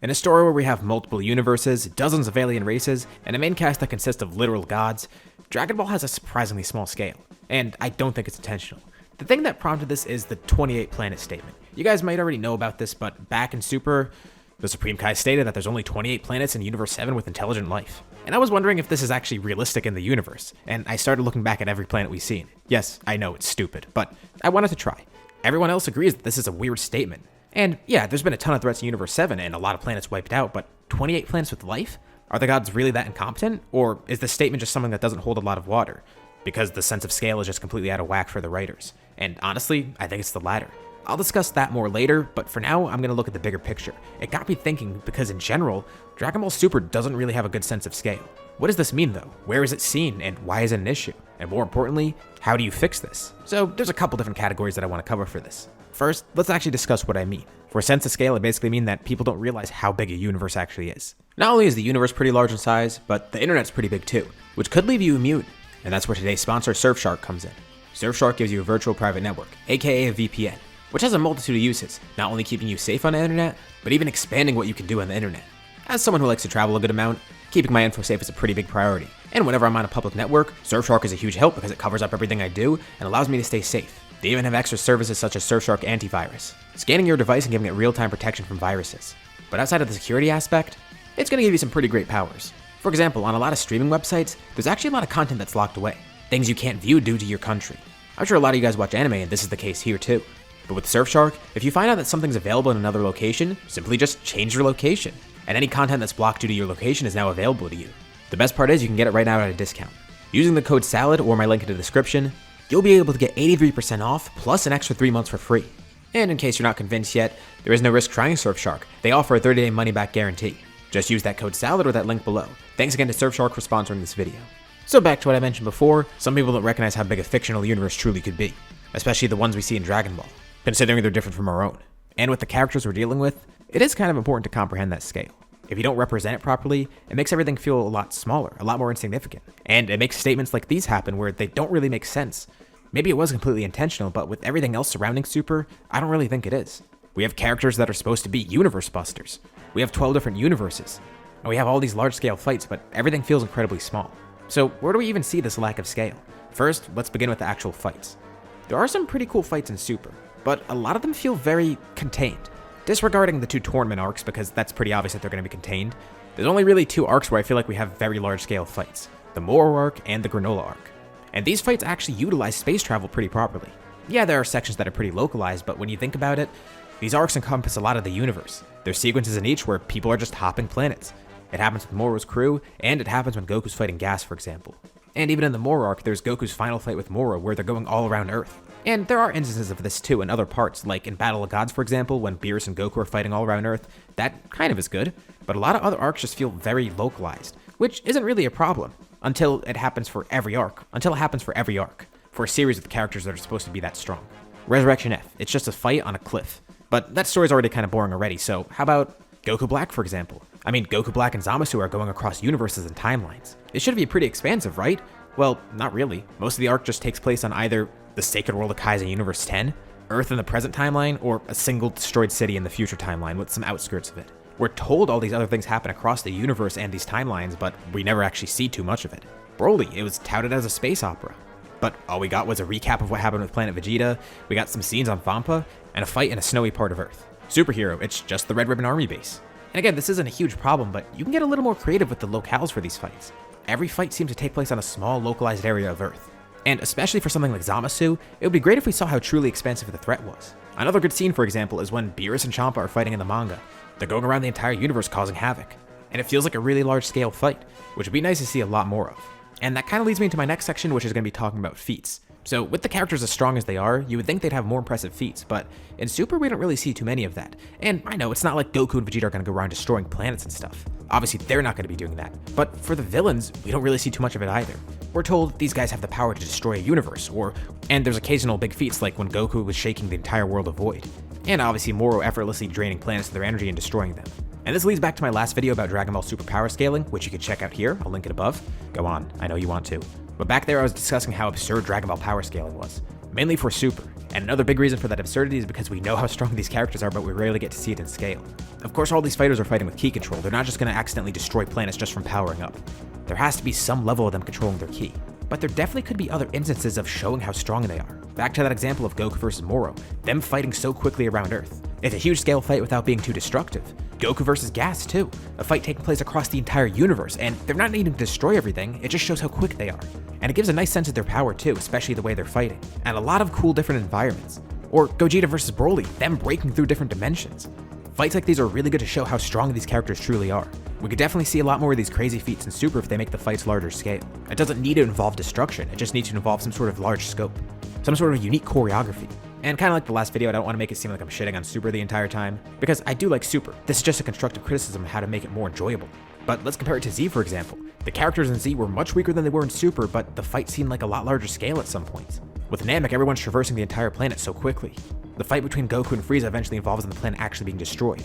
In a story where we have multiple universes, dozens of alien races, and a main cast that consists of literal gods, Dragon Ball has a surprisingly small scale, and I don't think it's intentional. The thing that prompted this is the 28 planet statement. You guys might already know about this, but back in Super, the Supreme Kai stated that there's only 28 planets in Universe 7 with intelligent life. And I was wondering if this is actually realistic in the universe, and I started looking back at every planet we've seen. Yes, I know it's stupid, but I wanted to try. Everyone else agrees that this is a weird statement. And yeah, there's been a ton of threats in Universe 7 and a lot of planets wiped out, but 28 planets with life? Are the gods really that incompetent? Or is this statement just something that doesn't hold a lot of water? Because the sense of scale is just completely out of whack for the writers. And honestly, I think it's the latter. I'll discuss that more later, but for now, I'm going to look at the bigger picture. It got me thinking because in general, Dragon Ball Super doesn't really have a good sense of scale. What does this mean though? Where is it seen and why is it an issue? And more importantly, how do you fix this? So there's a couple different categories that I want to cover for this. First, let's actually discuss what I mean. For a sense of scale, it basically means that people don't realize how big a universe actually is. Not only is the universe pretty large in size, but the internet's pretty big too, which could leave you immune. And that's where today's sponsor Surfshark comes in. Surfshark gives you a virtual private network, aka a VPN, which has a multitude of uses, not only keeping you safe on the internet, but even expanding what you can do on the internet. As someone who likes to travel a good amount, keeping my info safe is a pretty big priority. And whenever I'm on a public network, Surfshark is a huge help because it covers up everything I do and allows me to stay safe. They even have extra services such as Surfshark Antivirus, scanning your device and giving it real-time protection from viruses. But outside of the security aspect, it's going to give you some pretty great powers. For example, on a lot of streaming websites, there's actually a lot of content that's locked away, things you can't view due to your country. I'm sure a lot of you guys watch anime and this is the case here too. But with Surfshark, if you find out that something's available in another location, simply just change your location. And any content that's blocked due to your location is now available to you. The best part is you can get it right now at a discount. Using the code SALAD or my link in the description, you'll be able to get 83% off plus an extra 3 months for free. And in case you're not convinced yet, there is no risk trying Surfshark. They offer a 30-day money-back guarantee. Just use that code SALAD or that link below. Thanks again to Surfshark for sponsoring this video. So back to what I mentioned before, some people don't recognize how big a fictional universe truly could be, especially the ones we see in Dragon Ball, considering they're different from our own. And with the characters we're dealing with, it is kind of important to comprehend that scale. If you don't represent it properly, it makes everything feel a lot smaller, a lot more insignificant. And it makes statements like these happen where they don't really make sense. Maybe it was completely intentional, but with everything else surrounding Super, I don't really think it is. We have characters that are supposed to be universe busters. We have 12 different universes. And we have all these large-scale fights, but everything feels incredibly small. So where do we even see this lack of scale? First, let's begin with the actual fights. There are some pretty cool fights in Super, but a lot of them feel very contained. Disregarding the 2 tournament arcs, because that's pretty obvious that they're going to be contained, there's only really 2 arcs where I feel like we have very large-scale fights. The Moro arc and the Granola arc. And these fights actually utilize space travel pretty properly. Yeah, there are sections that are pretty localized, but when you think about it, these arcs encompass a lot of the universe. There's sequences in each where people are just hopping planets. It happens with Moro's crew, and it happens when Goku's fighting Gas, for example. And even in the Moro arc, there's Goku's final fight with Moro where they're going all around Earth. And there are instances of this too in other parts, like in Battle of Gods, for example, when Beerus and Goku are fighting all around Earth. That kind of is good, but a lot of other arcs just feel very localized, which isn't really a problem until it happens for every arc, for a series of characters that are supposed to be that strong. Resurrection F, it's just a fight on a cliff. But that story's already kind of boring already, so how about Goku Black, for example? I mean, Goku Black and Zamasu are going across universes and timelines. It should be pretty expansive, right? Well, not really. Most of the arc just takes place on either the Sacred World of Kaizen Universe 10, Earth in the present timeline, or a single destroyed city in the future timeline with some outskirts of it. We're told all these other things happen across the universe and these timelines, but we never actually see too much of it. Broly, it was touted as a space opera. But all we got was a recap of what happened with Planet Vegeta, we got some scenes on Vampa, and a fight in a snowy part of Earth. Superhero, it's just the Red Ribbon Army base. And again, this isn't a huge problem, but you can get a little more creative with the locales for these fights. Every fight seems to take place on a small, localized area of Earth. And especially for something like Zamasu, it would be great if we saw how truly expansive the threat was. Another good scene, for example, is when Beerus and Champa are fighting in the manga. They're going around the entire universe causing havoc. And it feels like a really large-scale fight, which would be nice to see a lot more of. And that kind of leads me into my next section, which is going to be talking about feats. So with the characters as strong as they are, you would think they'd have more impressive feats, but in Super we don't really see too many of that. And I know it's not like Goku and Vegeta are going to go around destroying planets and stuff. Obviously they're not going to be doing that. But for the villains, we don't really see too much of it either. We're told these guys have the power to destroy a universe, and there's occasional big feats like when Goku was shaking the entire world of Void. And obviously Moro effortlessly draining planets of their energy and destroying them. And this leads back to my last video about Dragon Ball Super power scaling, which you can check out here, I'll link it above. Go on, I know you want to. But back there I was discussing how absurd Dragon Ball power scaling was, mainly for Super, And another big reason for that absurdity is because we know how strong these characters are, but we rarely get to see it in scale. Of course, all these fighters are fighting with ki control. They're not just going to accidentally destroy planets just from powering up. There has to be some level of them controlling their ki. But there definitely could be other instances of showing how strong they are. Back to that example of Goku versus Moro, them fighting so quickly around Earth. It's a huge scale fight without being too destructive. Goku versus Gas too, a fight taking place across the entire universe, and they're not needing to destroy everything, it just shows how quick they are. And it gives a nice sense of their power too, especially the way they're fighting. And a lot of cool different environments. Or Gogeta versus Broly, them breaking through different dimensions. Fights like these are really good to show how strong these characters truly are. We could definitely see a lot more of these crazy feats in Super if they make the fights larger scale. It doesn't need to involve destruction, it just needs to involve some sort of large scope. Some sort of unique choreography. And kind of like the last video, I don't want to make it seem like I'm shitting on Super the entire time, because I do like Super. This is just a constructive criticism of how to make it more enjoyable. But let's compare it to Z, for example. The characters in Z were much weaker than they were in Super, but the fight seemed like a lot larger scale at some points. With Namek, everyone's traversing the entire planet so quickly. The fight between Goku and Frieza eventually involves the planet actually being destroyed.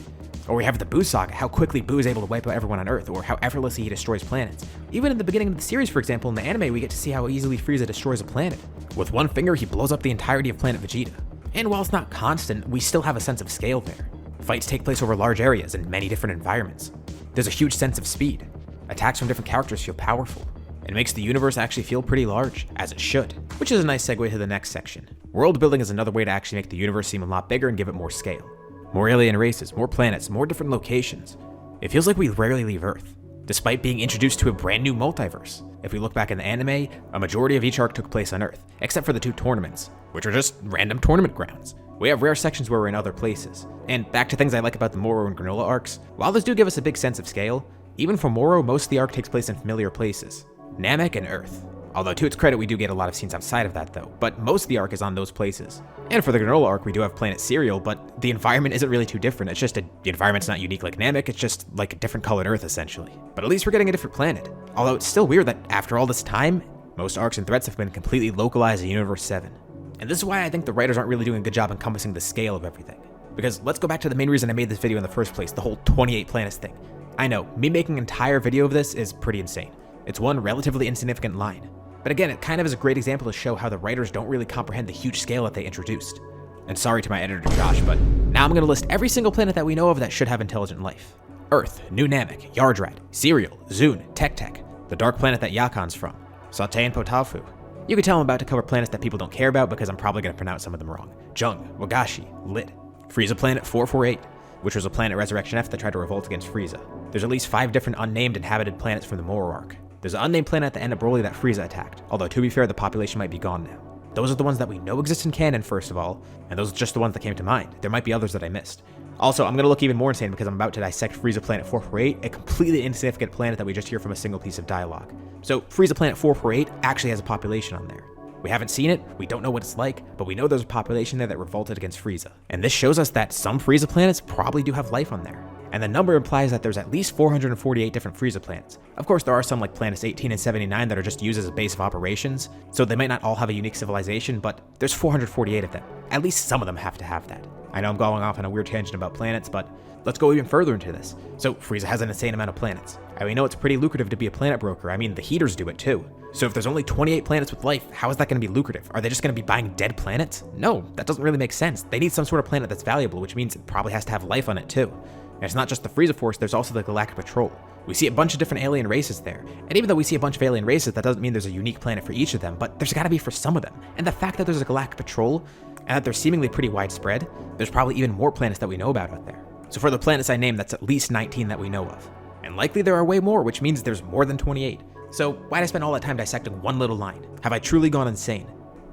Or we have the Buu saga, how quickly Buu is able to wipe out everyone on Earth, or how effortlessly he destroys planets. Even in the beginning of the series, for example, in the anime, we get to see how easily Frieza destroys a planet. With one finger, he blows up the entirety of planet Vegeta. And while it's not constant, we still have a sense of scale there. Fights take place over large areas and many different environments. There's a huge sense of speed. Attacks from different characters feel powerful. It makes the universe actually feel pretty large, as it should. Which is a nice segue to the next section. World building is another way to actually make the universe seem a lot bigger and give it more scale. More alien races, more planets, more different locations. It feels like we rarely leave Earth, despite being introduced to a brand new multiverse. If we look back in the anime, a majority of each arc took place on Earth, except for the 2 tournaments, which are just random tournament grounds. We have rare sections where we're in other places. And back to things I like about the Moro and Granola arcs, while those do give us a big sense of scale, even for Moro, most of the arc takes place in familiar places. Namek and Earth. Although to its credit, we do get a lot of scenes outside of that though, but most of the arc is on those places. And for the Granola arc, we do have Planet Cereal, but the environment isn't really too different. It's just the environment's not unique like Namek, it's just like a different colored Earth essentially. But at least we're getting a different planet. Although it's still weird that after all this time, most arcs and threats have been completely localized in Universe 7. And this is why I think the writers aren't really doing a good job encompassing the scale of everything. Because let's go back to the main reason I made this video in the first place, the whole 28 planets thing. I know, me making an entire video of this is pretty insane. It's one relatively insignificant line. But again, it kind of is a great example to show how the writers don't really comprehend the huge scale that they introduced. And sorry to my editor Josh, but now I'm going to list every single planet that we know of that should have intelligent life. Earth, New Namek, Yardrat, Cereal, Zune, Tek, the dark planet that Yakon's from, Saute and Potafu. You can tell I'm about to cover planets that people don't care about because I'm probably going to pronounce some of them wrong. Jung, Wagashi, Lit, Frieza Planet 448, which was a planet Resurrection F that tried to revolt against Frieza. There's at least 5 different unnamed inhabited planets from the Moro arc. There's an unnamed planet at the end of Broly that Frieza attacked, although to be fair, the population might be gone now. Those are the ones that we know exist in canon, first of all, and those are just the ones that came to mind. There might be others that I missed. Also, I'm going to look even more insane because I'm about to dissect Frieza Planet 448, a completely insignificant planet that we just hear from a single piece of dialogue. So, Frieza Planet 448 actually has a population on there. We haven't seen it, we don't know what it's like, but we know there's a population there that revolted against Frieza. And this shows us that some Frieza planets probably do have life on there. And the number implies that there's at least 448 different Frieza planets. Of course, there are some like planets 18 and 79 that are just used as a base of operations, so they might not all have a unique civilization, but there's 448 of them. At least some of them have to have that. I know I'm going off on a weird tangent about planets, but let's go even further into this. So Frieza has an insane amount of planets. And we know it's pretty lucrative to be a planet broker. I mean, the Heaters do it too. So if there's only 28 planets with life, how is that going to be lucrative? Are they just going to be buying dead planets? No, that doesn't really make sense. They need some sort of planet that's valuable, which means it probably has to have life on it too. And it's not just the Frieza Force, there's also the Galactic Patrol. We see a bunch of different alien races there. And even though we see a bunch of alien races, that doesn't mean there's a unique planet for each of them, but there's gotta be for some of them. And the fact that there's a Galactic Patrol, and that they're seemingly pretty widespread, there's probably even more planets that we know about out there. So for the planets I named, that's at least 19 that we know of. And likely there are way more, which means there's more than 28. So why'd I spend all that time dissecting one little line? Have I truly gone insane?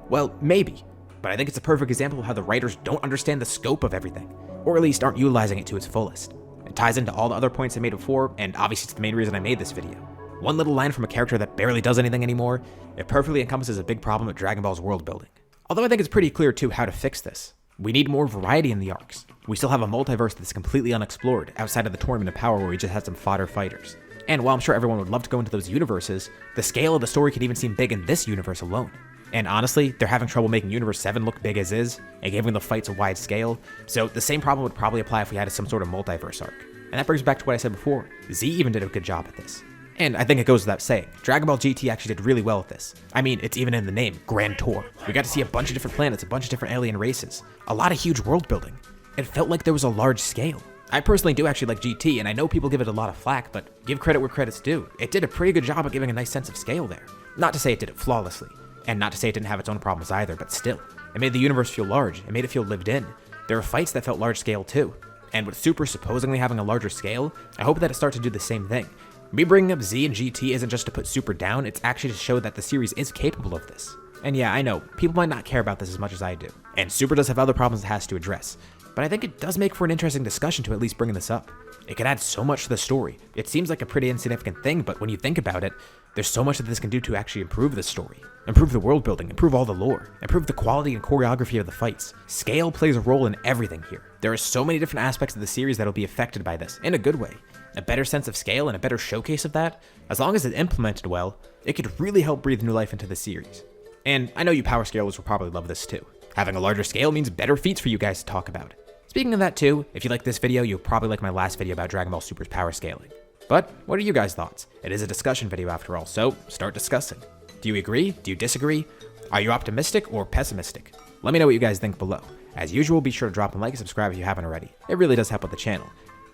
Well, maybe. But I think it's a perfect example of how the writers don't understand the scope of everything, or at least aren't utilizing it to its fullest. It ties into all the other points I made before, and obviously it's the main reason I made this video. One little line from a character that barely does anything anymore, it perfectly encompasses a big problem with Dragon Ball's world building. Although I think it's pretty clear too how to fix this. We need more variety in the arcs. We still have a multiverse that's completely unexplored, outside of the Tournament of Power where we just had some fodder fighters. And while I'm sure everyone would love to go into those universes, the scale of the story could even seem big in this universe alone. And honestly, they're having trouble making Universe 7 look big as is, and giving the fights a wide scale, so the same problem would probably apply if we had some sort of multiverse arc. And that brings me back to what I said before, Z even did a good job at this. And I think it goes without saying, Dragon Ball GT actually did really well with this. I mean, it's even in the name, Grand Tour. We got to see a bunch of different planets, a bunch of different alien races, a lot of huge world building. It felt like there was a large scale. I personally do actually like GT, and I know people give it a lot of flack, but give credit where credit's due. It did a pretty good job of giving a nice sense of scale there. Not to say it did it flawlessly, and not to say it didn't have its own problems either, but still. It made the universe feel large, it made it feel lived in. There were fights that felt large scale too. And with Super supposedly having a larger scale, I hope that it starts to do the same thing. Me bringing up Z and GT isn't just to put Super down, it's actually to show that the series is capable of this. And yeah, I know, people might not care about this as much as I do, and Super does have other problems it has to address, but I think it does make for an interesting discussion to at least bring this up. It can add so much to the story. It seems like a pretty insignificant thing, but when you think about it, there's so much that this can do to actually improve the story, improve the world building, improve all the lore, improve the quality and choreography of the fights. Scale plays a role in everything here. There are so many different aspects of the series that'll be affected by this, in a good way. A better sense of scale and a better showcase of that, as long as it's implemented well, it could really help breathe new life into the series. And I know you power scalers will probably love this too. Having a larger scale means better feats for you guys to talk about. Speaking of that too, if you like this video, you'll probably like my last video about Dragon Ball Super's power scaling. But what are you guys' thoughts? It is a discussion video after all, so start discussing. Do you agree? Do you disagree? Are you optimistic or pessimistic? Let me know what you guys think below. As usual, be sure to drop a like and subscribe if you haven't already. It really does help with the channel.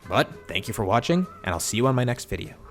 But thank you for watching, and I'll see you on my next video.